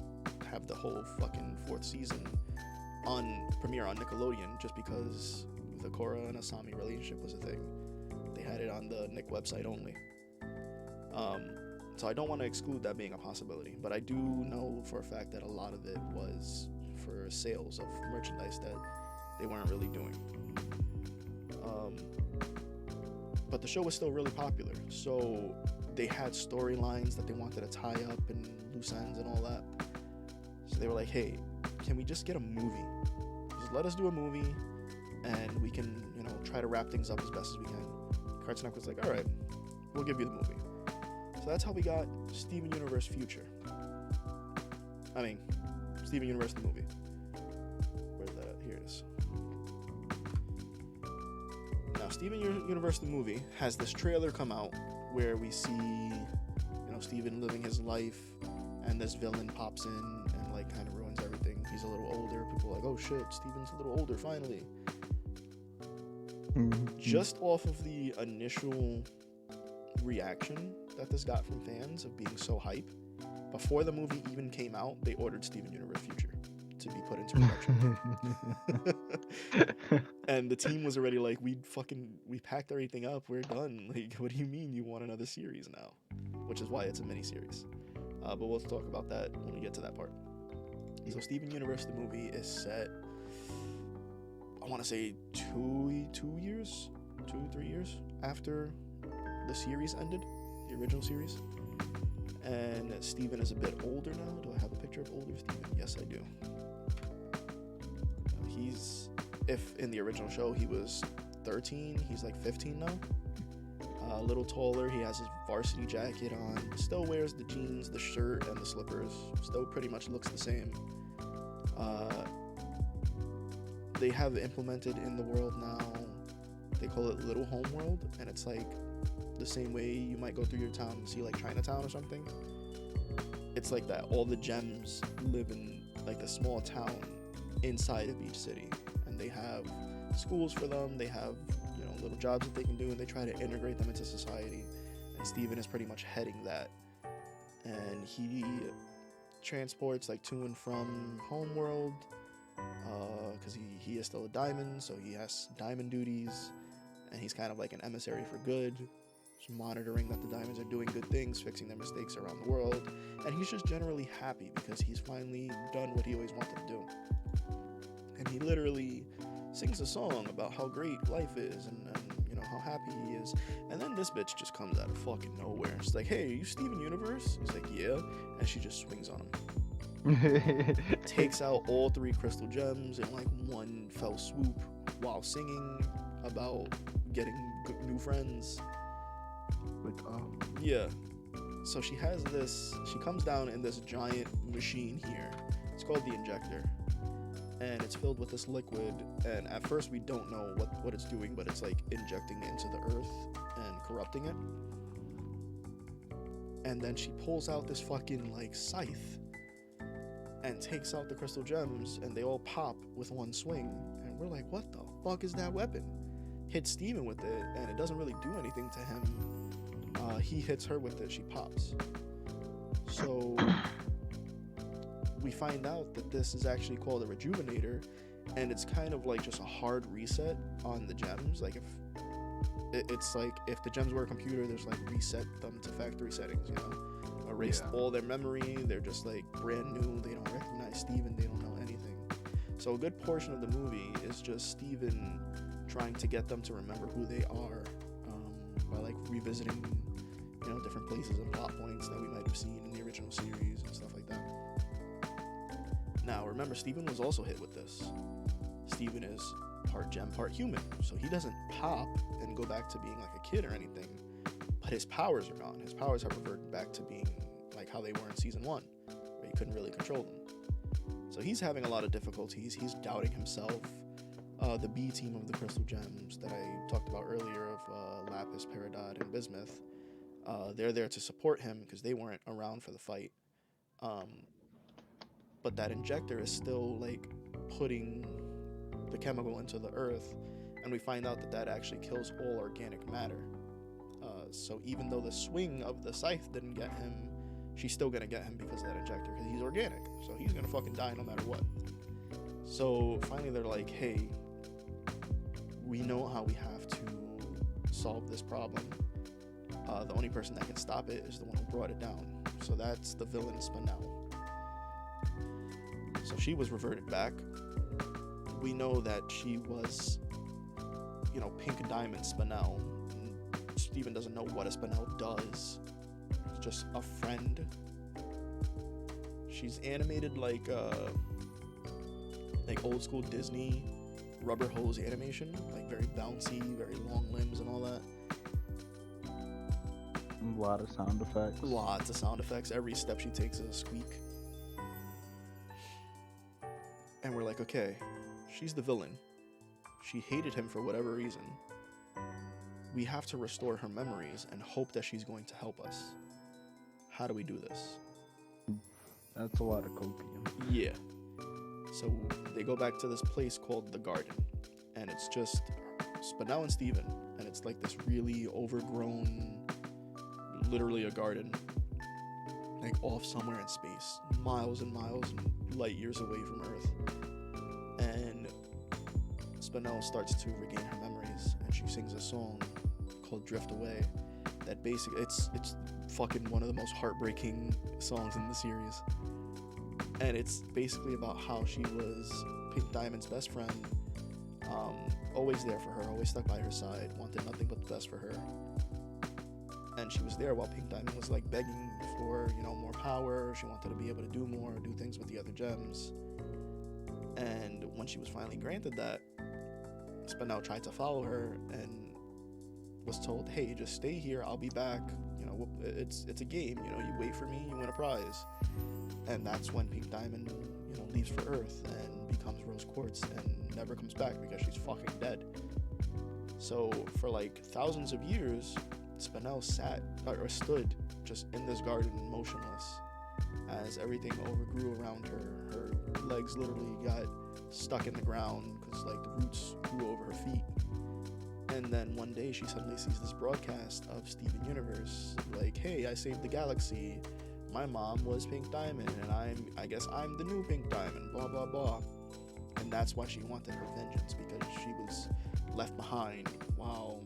have the whole fucking 4th season premiere on Nickelodeon just because the Korra and Asami relationship was a thing. They had it on the Nick website only. So I don't want to exclude that being a possibility, but I do know for a fact that a lot of it was for sales of merchandise that they weren't really doing. But the show was still really popular, so they had storylines that they wanted to tie up and loose ends and all that. So they were like, hey, can we just get a movie? Just let us do a movie, and we can, try to wrap things up as best as we can. Cartoon Network was like, all right, we'll give you the movie. So that's how we got Steven Universe Future. I mean, Steven Universe the movie. Where's that at? Here it is. Now, Steven Universe the movie has this trailer come out where we see, Steven living his life, and this villain pops in and like kind of ruins everything. He's a little older. People are like, oh shit, Steven's a little older finally. Just off of the initial reaction that this got from fans of being so hype, before the movie even came out, they ordered Steven Universe Future to be put into production. And the team was already like, we packed everything up, we're done. Like, what do you mean you want another series now? Which is why it's a mini-series. But we'll talk about that when we get to that part. So Steven Universe the movie is set, I want to say 3 years after the series ended, the original series. And Steven is a bit older now. Do I have a picture of older Steven? Yes, I do. If in the original show he was 13, he's like 15 now. A little taller. He has his varsity jacket on. Still wears the jeans, the shirt, and the slippers. Still pretty much looks the same. They have implemented in the world now, they call it Little Home World, and it's like the same way you might go through your town and see like Chinatown or something. It's like that. All the gems live in like the small town inside of each city, and they have schools for them. They have little jobs that they can do, and they try to integrate them into society. And Steven is pretty much heading that, and he transports like to and from Homeworld, because he is still a diamond, so he has diamond duties, and he's kind of like an emissary for good, just monitoring that the diamonds are doing good things, fixing their mistakes around the world. And he's just generally happy because he's finally done what he always wanted to do. And he literally sings a song about how great life is and how happy he is. And then this bitch just comes out of fucking nowhere. She's like, hey, are you Steven Universe? He's like, yeah. And she just swings on him. Takes out all 3 crystal gems in like one fell swoop while singing about getting new friends. Like, yeah. So she has this, she comes down in this giant machine here. It's called the injector. And it's filled with this liquid, and at first we don't know what it's doing, but it's like injecting it into the earth and corrupting it. and then she pulls out this fucking like scythe and takes out the crystal gems, and they all pop with one swing. And we're like, what the fuck is that weapon? Hits Steven with it, and it doesn't really do anything to him. He hits her with it, she pops. So we find out that this is actually called a rejuvenator, and it's kind of like just a hard reset on the gems. Like it's like if the gems were a computer, there's like reset them to factory settings, you know, erased all their memory. They're just like brand new. They don't recognize Steven. They don't know anything. So a good portion of the movie is just Steven trying to get them to remember who they are, by like revisiting, you know, different places and plot points that we might have seen in the original series and stuff like that. Now remember, Steven was also hit with this. Steven is part gem, part human, so he doesn't pop and go back to being like a kid or anything, but his powers are gone. His powers have reverted back to being like how they were in season 1, where he couldn't really control them. So he's having a lot of difficulties. He's doubting himself. The B team of the crystal gems that I talked about earlier of Lapis, Peridot, and Bismuth, they're there to support him because they weren't around for the fight. But that injector is still like putting the chemical into the earth, and we find out that that actually kills all organic matter. So even though the swing of the scythe didn't get him, she's still gonna get him because of that injector, because he's organic, so he's gonna fucking die no matter what. So finally they're like, hey, we know how we have to solve this problem. The only person that can stop it is the one who brought it down, so that's the villain Spinel. So she was reverted back. We know that she was, you know, Pink Diamond Spinel. Steven doesn't know what a Spinel does. It's just a friend. She's animated like old school Disney rubber hose animation, like very bouncy, very long limbs and all that. A lot of sound effects. Lots of sound effects. Every step she takes is a squeak. And we're like, okay, she's the villain. She hated him for whatever reason. We have to restore her memories and hope that she's going to help us. How do we do this? That's a lot of copium. Yeah. So they go back to this place called the Garden, and it's just Spinel and Steven, and it's like this really overgrown, literally a garden, like off somewhere in space, miles and miles and light years away from Earth. And Spinel starts to regain her memories, and she sings a song called Drift Away that basically, it's fucking one of the most heartbreaking songs in the series. And it's basically about how she was Pink Diamond's best friend, always there for her, always stuck by her side, wanted nothing but the best for her. And she was there while Pink Diamond was like begging for, you know, more power. She wanted to be able to do more, do things with the other gems. And when she was finally granted that, Spinel tried to follow her and was told, hey, just stay here, I'll be back. You know, it's a game, you know, you wait for me, you win a prize. And that's when Pink Diamond, you know, leaves for Earth and becomes Rose Quartz and never comes back because she's fucking dead. So for like thousands of years, Spinel stood just in this garden motionless as everything overgrew around her. Her legs literally got stuck in the ground because like the roots grew over her feet. And then one day she suddenly sees this broadcast of Steven Universe, like, hey, I saved the galaxy. My mom was Pink Diamond, and I guess I'm the new Pink Diamond, blah, blah, blah. And that's why she wanted her vengeance, because she was left behind while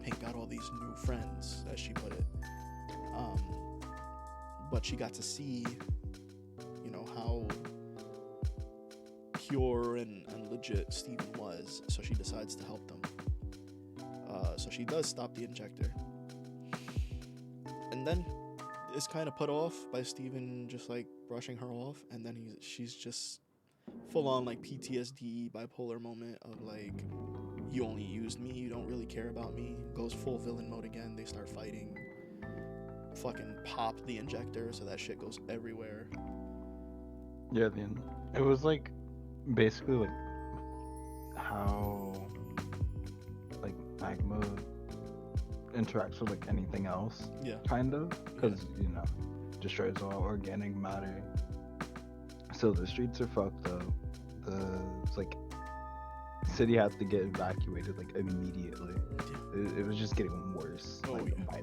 Pink got all these new friends, as she put it. But she got to see, you know, how pure and legit Steven was, so she decides to help them. So she does stop the injector. And then is kind of put off by Steven just like brushing her off, and then she's just full on like PTSD bipolar moment of like, you only used me, you don't really care about me. Goes full villain mode again. They start fighting, fucking pop the injector so that shit goes everywhere. Yeah, it was like basically like how like magma interacts with like anything else, Yeah. kind of, because destroys all organic matter. So the streets are fucked up. It's like city had to get evacuated like immediately. It was just getting worse. Oh, like, yeah.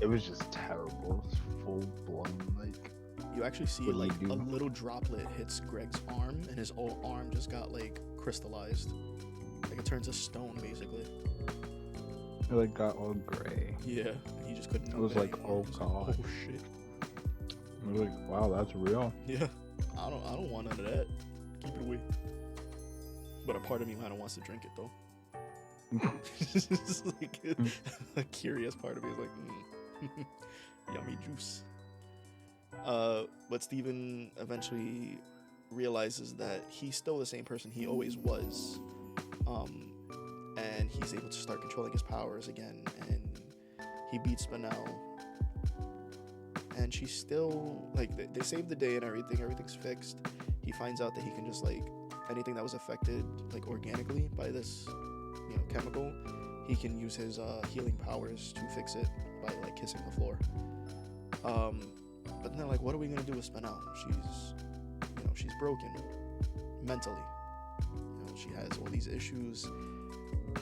It was just terrible. It's full blown like. You actually see What do like you do? a little droplet hits Greg's arm, and his whole arm just got like crystallized. Like it turns to stone, basically. It like got all gray. Yeah, and he just couldn't. It was move like, anymore. oh He was god. Like, oh shit. I was like, wow, that's real. Yeah, I don't want none of that. Keep it away. But a part of me kind of wants to drink it though. It's like a curious part of me is like, yummy juice. But Steven eventually realizes that he's still the same person he always was. And he's able to start controlling his powers again, and he beats Spinel. And she's still like they save the day and everything's fixed. He finds out that he can just like anything that was affected like organically by this chemical, he can use his healing powers to fix it by like kissing the floor. But then like, what are we gonna do with Spinel? She's broken mentally. She has all these issues.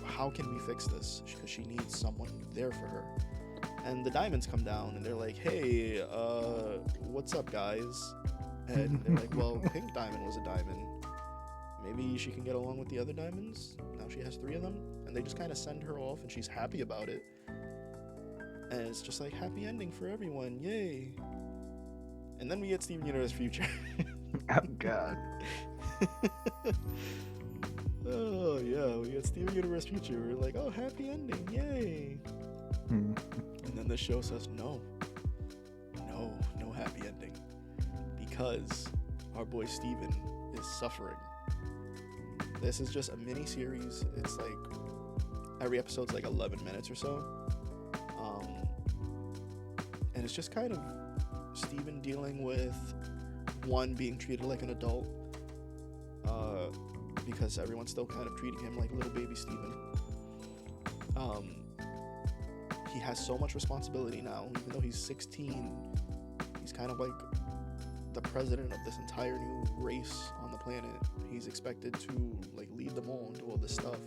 How can we fix this? Because she needs someone there for her. And the diamonds come down and they're like, hey, what's up, guys? And they're like, well, Pink Diamond was a diamond. Maybe she can get along with the other diamonds. Now she has 3 of them. And they just kind of send her off, and she's happy about it. And it's just like, happy ending for everyone. Yay. And then we get Steven Universe Future. Oh god. Oh, yeah. We get Steven Universe Future. We're like, oh, happy ending. Yay. And then the show says, no happy ending. Because our boy Steven is suffering. This is just a mini series. It's like every episode's like 11 minutes or so. And it's just kind of Steven dealing with one, being treated like an adult. Because everyone's still kind of treating him like little baby Steven. He has so much responsibility now, even though he's 16. He's kind of like the president of this entire new race on the planet. He's expected to like lead them all and do all this stuff.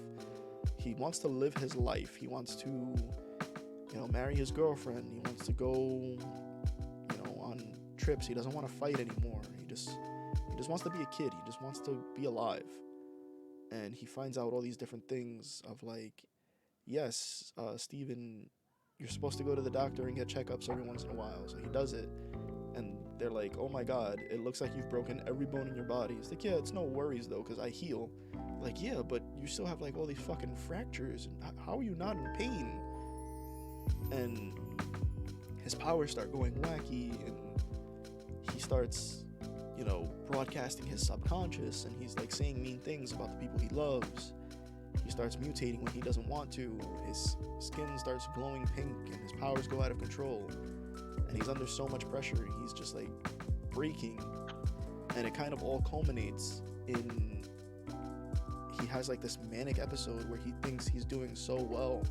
He wants to live his life. He wants to, marry his girlfriend. He wants to go, on trips. He doesn't want to fight anymore. He just wants to be a kid. He just wants to be alive. And he finds out all these different things of like, yes, Steven, you're supposed to go to the doctor and get checkups every once in a while. So he does it. And they're like, oh my god, it looks like you've broken every bone in your body. He's like, yeah, it's no worries though, because I heal. Like, yeah, but you still have like all these fucking fractures. And how are you not in pain? And his powers start going wacky, and he starts, broadcasting his subconscious, and he's like saying mean things about the people he loves. He starts mutating when he doesn't want to. His skin starts glowing pink, and his powers go out of control. And he's under so much pressure, he's just like breaking. And it kind of all culminates in he has like this manic episode where he thinks he's doing so well,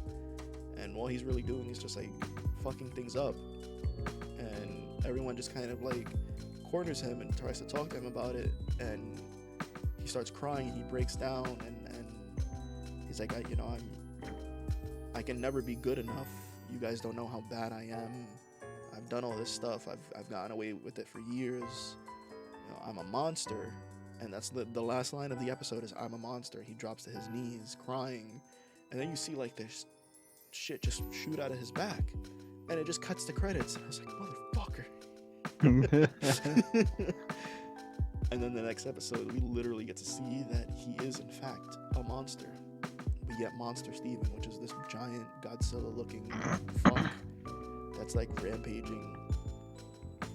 and all he's really doing is just like fucking things up. And everyone just kind of like corners him and tries to talk to him about it, and he starts crying and he breaks down, and he's like, I can never be good enough. You guys don't know how bad I am. I've done all this stuff. I've gotten away with it for years. I'm a monster. And that's the last line of the episode is, I'm a monster. He drops to his knees crying, and then you see like this shit just shoot out of his back, and it just cuts to credits. And I was like, motherfucker. And then the next episode, we literally get to see that he is in fact a monster. We get Monster Steven, which is this giant Godzilla-looking fuck that's like rampaging,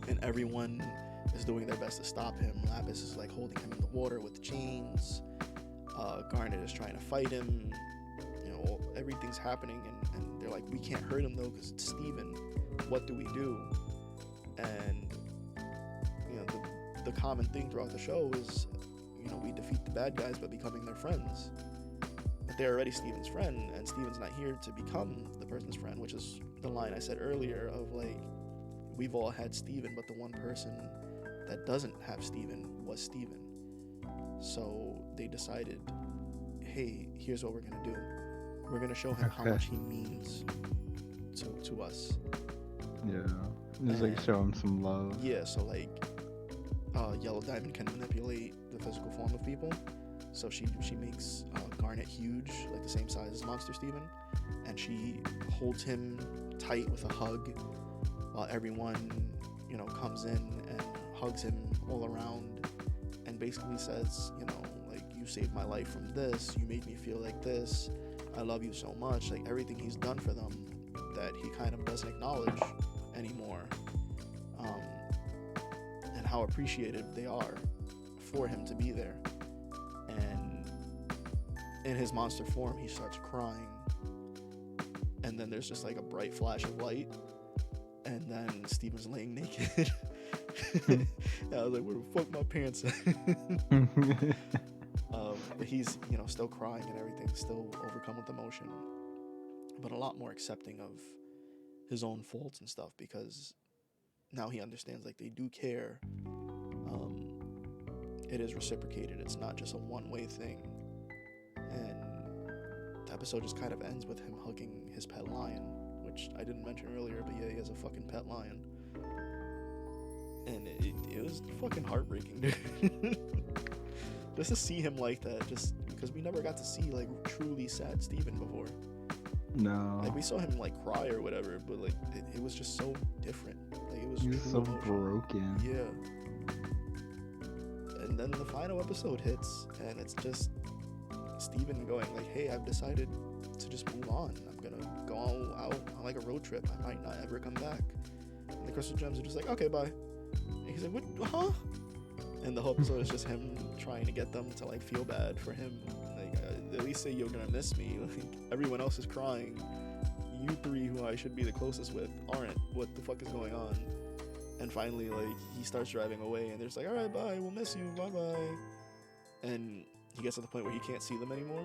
and everyone is doing their best to stop him. Lapis is like holding him in the water with chains. Garnet is trying to fight him. Everything's happening, and they're like, we can't hurt him though because it's Steven. What do we do? And the common thing throughout the show is, we defeat the bad guys by becoming their friends. But they're already Steven's friend, and Steven's not here to become the person's friend, which is the line I said earlier of like, we've all had Steven, but the one person that doesn't have Steven was Steven. So they decided, hey, here's what we're gonna do. We're gonna show him how much he means to us. Yeah. Just like show him some love. Yeah, so like Yellow Diamond can manipulate the physical form of people. So she makes Garnet huge, like the same size as Monster Steven, and she holds him tight with a hug while everyone, you know, comes in and hugs him all around and basically says, you know, like, you saved my life from this, you made me feel like this, I love you so much, like everything he's done for them that he kind of doesn't acknowledge anymore, and how appreciative they are for him to be there. And in his monster form, he starts crying, and then there's just like a bright flash of light, and then Steven's laying naked. And I was like, where the fuck my pants at? But he's, you know, still crying and everything, still overcome with emotion, but a lot more accepting of his own faults and stuff, because now he understands, like, they do care. It is reciprocated. It's not just a one-way thing. And the episode just kind of ends with him hugging his pet lion, which I didn't mention earlier, but yeah, he has a fucking pet lion. And it was fucking heartbreaking, dude. Just to see him like that, just because we never got to see, like, truly sad Steven before. No. Like, we saw him, like, cry or whatever, but, like, it was just so different. Like, it was He was so broken. Yeah. And then the final episode hits, and it's just Steven going, like, hey, I've decided to just move on. I'm gonna go out on, like, a road trip. I might not ever come back. And the Crystal Gems are just like, okay, bye. And he's like, what? Huh? And the whole episode is just him trying to get them to, like, feel bad for him. Like, at least say you're gonna miss me. Like, everyone else is crying. You three, who I should be the closest with, aren't. What the fuck is going on? And finally, like, he starts driving away, and they're just like, all right, bye, we'll miss you, bye-bye. And he gets to the point where he can't see them anymore.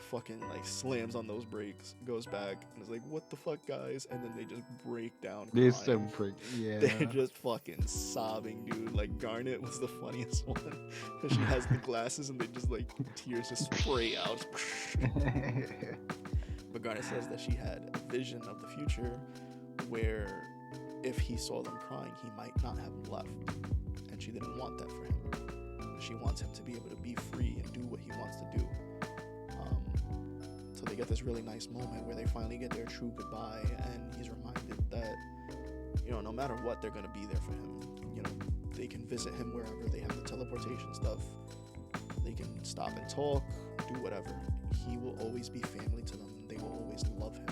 Fucking, like, slams on those brakes, goes back, and is like, what the fuck, guys? And then they just break down crying. They so break, yeah. They're just fucking sobbing, dude. Like, Garnet was the funniest one, because she has the glasses, and they just, like, tears just spray out. But Garnet says that she had a vision of the future where if he saw them crying, he might not have left. And she didn't want that for him. She wants him to be able to be free and do what he wants to do. So they get this really nice moment where they finally get their true goodbye, and he's reminded that, you know, no matter what, they're going to be there for him. You know, they can visit him wherever. They have the teleportation stuff. They can stop and talk, do whatever. He will always be family to them. They will always love him.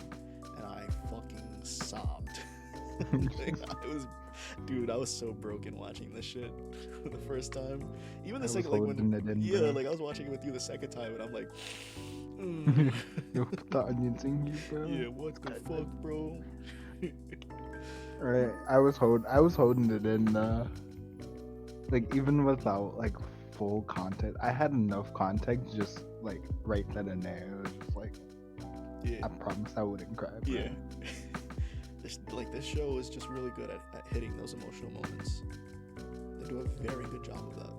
And I fucking sobbed. I was so broken watching this shit for the first time. Even the second, like, when, yeah, like, I was watching it with you the second time, and I'm like, yeah, what the fuck, bro? Right, I was holding it in, like, even without, like, full context, I had enough context, just, like, right then and there. It was just like, yeah, I promise I wouldn't cry, bro. Yeah. This show is just really good at hitting those emotional moments. They do a very good job of that.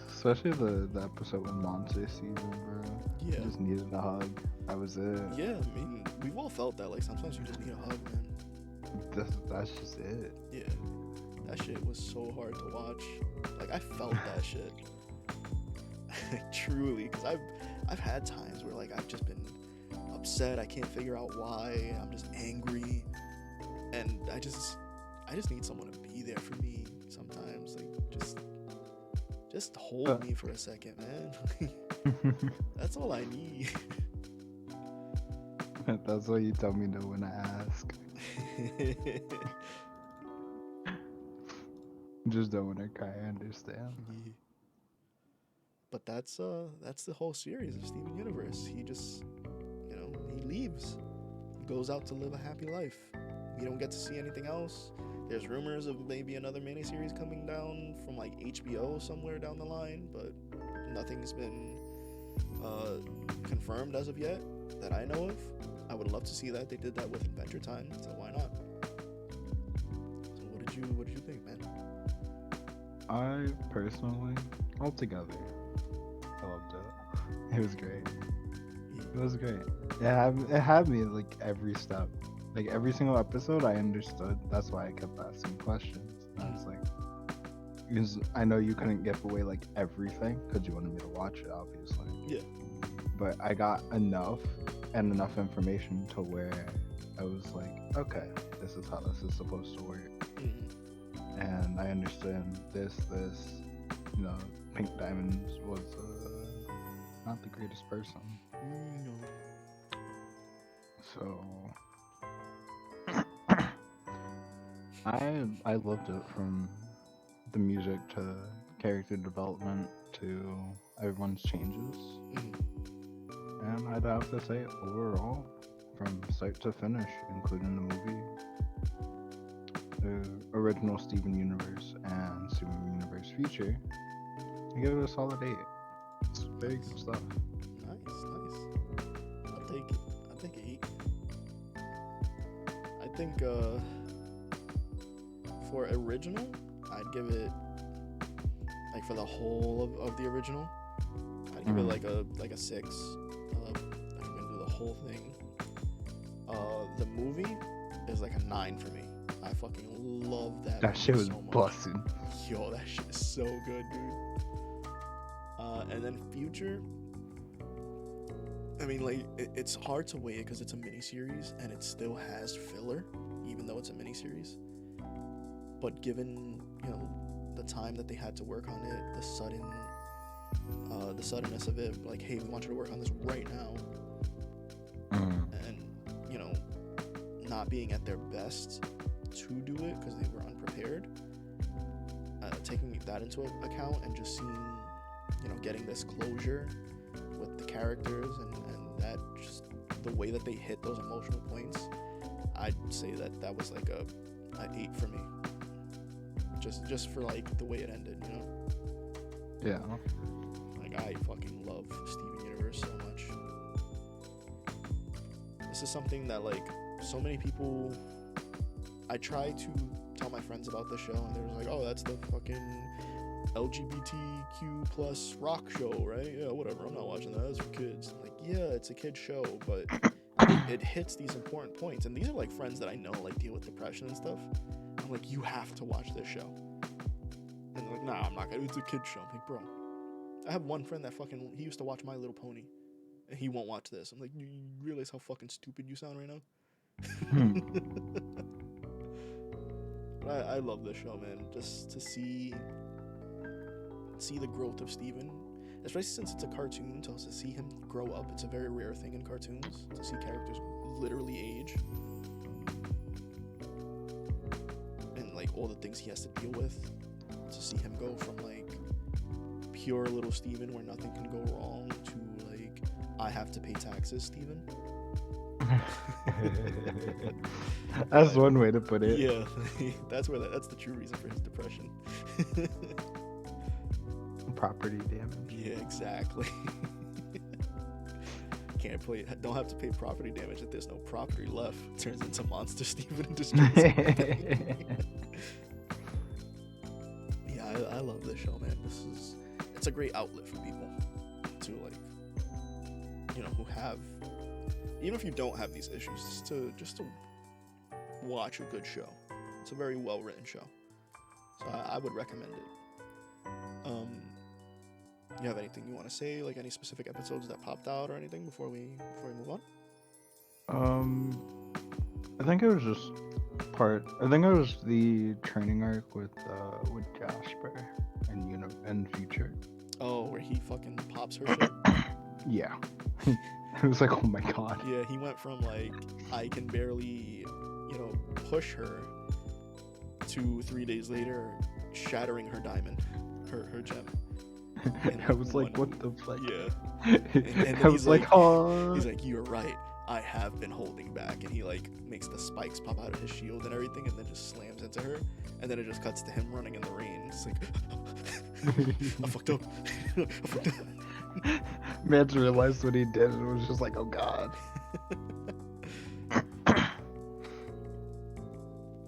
Especially the episode with Monster Season, bro. Yeah. Just needed a hug. That was it. Yeah, I mean, we've all felt that. Like, sometimes you just need a hug, man. That's just it. Yeah. That shit was so hard to watch. Like, I felt that shit. Truly, because I've had times where, like, I've just been upset. I can't figure out why. I'm just angry. And I just need someone to be there for me sometimes. Like, just hold me for a second, man. That's all I need. That's why you tell me no when I ask. Just don't want to cry, I understand. Yeah. But that's the whole series of Steven Universe. He just, you know, he leaves. He goes out to live a happy life. We don't get to see anything else. There's rumors of maybe another miniseries coming down from, like, HBO somewhere down the line, but nothing's been confirmed as of yet that I know of. I would love to see that. They did that with Adventure Time, so why not? So what did you think, man? I personally, altogether, I loved it. It was great. It was great. It had me like every step, like every single episode. I understood. That's why I kept asking questions. I was like, because I know you couldn't give away like everything because you wanted me to watch it, obviously. Yeah. But I got enough information to where I was like, okay, this is how this is supposed to work. Mm-hmm. And I understand this, you know, Pink Diamonds was not the greatest person. No. So I loved it, from the music to character development to everyone's changes. Mm-hmm. And I'd have to say overall, from start to finish, including the movie, the original Steven Universe and Steven Universe Future, I give it a solid 8. It's very good stuff. Nice. I'll take it. 8. I think for original, I'd give it, like, for the whole of the original, I'd give it like a 6. I'm gonna do the whole thing. The movie is like a 9 for me. I fucking love that. That shit was so much. busting. Yo, that shit is so good, dude. And then Future, I mean, like, it's hard to weigh it because it's a miniseries and it still has filler, even though it's a miniseries. But given, you know, the time that they had to work on it, the suddenness of it, like, hey, we want you to work on this right now, and, you know, not being at their best to do it because they were unprepared, taking that into account and just seeing, you know, getting this closure with the characters and that, just the way that they hit those emotional points, I'd say that was like an 8 for me. Just for, like, the way it ended, you know? Yeah. Like, I fucking love Steven Universe so much. This is something that, like, so many people, I try to tell my friends about the show, and they're like, oh, that's the fucking LGBTQ plus rock show, right? Yeah, whatever, I'm not watching that, that's for kids. I'm like, yeah, it's a kid's show, but it hits these important points, and these are, like, friends that I know, like, deal with depression and stuff. I'm like, you have to watch this show. And they're like, nah, I'm not gonna, it's a kid's show. I'm like, bro, I have one friend that he used to watch My Little Pony, and he won't watch this. I'm like, you realize how fucking stupid you sound right now? But I love this show, man. Just to see the growth of Steven, especially since it's a cartoon, to see him grow up. It's a very rare thing in cartoons, to see characters literally age. And, like, all the things he has to deal with. To see him go from, like, pure little Steven where nothing can go wrong to, like, I have to pay taxes Steven. That's one way to put it. Yeah, that's the true reason for his depression. Property damage. Yeah, exactly. Don't have to pay property damage if there's no property left. Turns into Monster Steven and destroys everything. Yeah, I love this show, man. It's a great outlet for people to, like, you know, who have, even if you don't have these issues, just to watch a good show. It's a very well written show, so I would recommend it. You have anything you want to say, like any specific episodes that popped out or anything before we move on? I think it was just I think it was the training arc with Jasper and Future. Oh, where he fucking pops her shit? Yeah. It was like, oh my god. Yeah, he went from, like, I can barely, you know, push her, to 3 days later shattering her diamond, her gem. I was like, what the fuck? Yeah. And I was like, oh. He's like, you're right, I have been holding back. And he, like, makes the spikes pop out of his shield and everything, and then just slams into her. And then it just cuts to him running in the rain. It's like, I fucked up. I fucked up. Man realized what he did, and it was just like, oh god.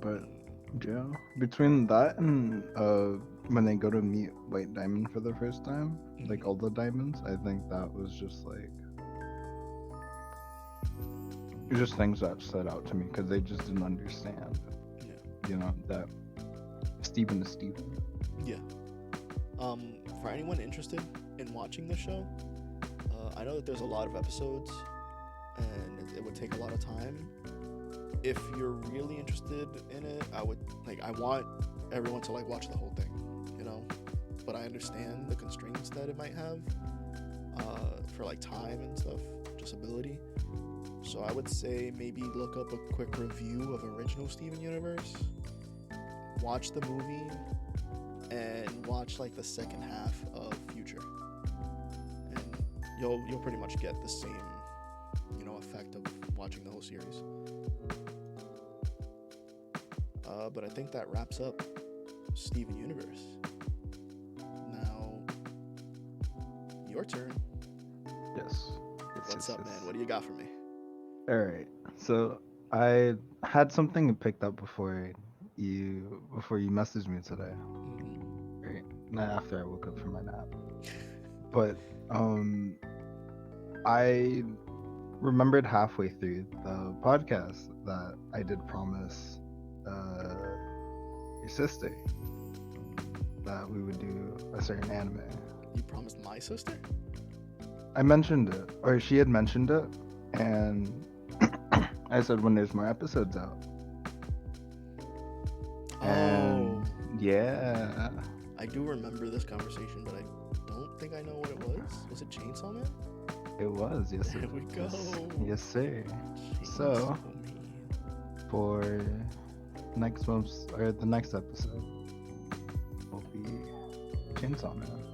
But yeah, between that and when they go to meet White Diamond for the first time, like all the diamonds, I think that was just like just things that stood out to me because they just didn't understand. Yeah. You know that Steven is Steven. Yeah. For anyone interested in watching the show, I know that there's a lot of episodes, and it would take a lot of time. If you're really interested in it, I want everyone to like watch the whole thing, you know. But I understand the constraints that it might have, for like time and stuff, just ability. So I would say maybe look up a quick review of original Steven Universe, watch the movie, and watch like the second half of Future, and you'll pretty much get the same, effect of watching the whole series. But I think that wraps up Steven Universe. Now, your turn. Yes. What's up, man? What do you got for me? All right. So I had something picked up before you messaged me today. Right. Not after I woke up from my nap. But I remembered halfway through the podcast that I did promise your sister that we would do a certain anime. You promised my sister? I mentioned it, or she had mentioned it, and I said when there's more episodes out. And yeah. I do remember this conversation, but I don't think I know what it was. Was it Chainsaw Man? It was, yes. There we go. Yes, sir. Chainsaw So, Man. for next month's or the next episode will be Chainsaw Man.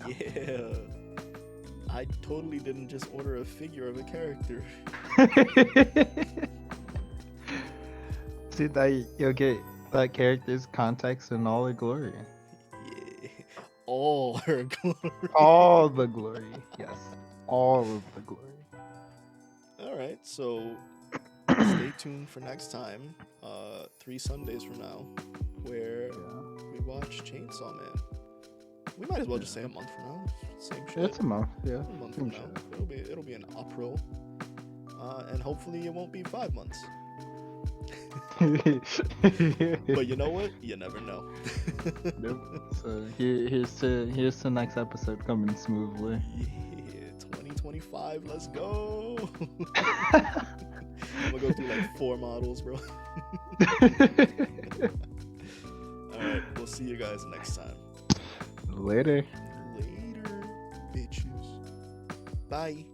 Yeah. I totally didn't just order a figure of a character. See that you'll get that character's context in all her glory. Yeah. All her glory. All the glory. Yes. All of the glory. Alright, so stay tuned for next time, 3 Sundays from now, where we watch Chainsaw Man. We might as well just say a month from now. Same shit. It's a month, yeah. A month from now. It'll be an April. And hopefully it won't be 5 months. But you know what? You never know. Nope. So here's the next episode coming smoothly. Yeah, 2025, let's go. I'm gonna go through like 4 models, bro. Alright, we'll see you guys next time. Later. Later, bitches. Bye.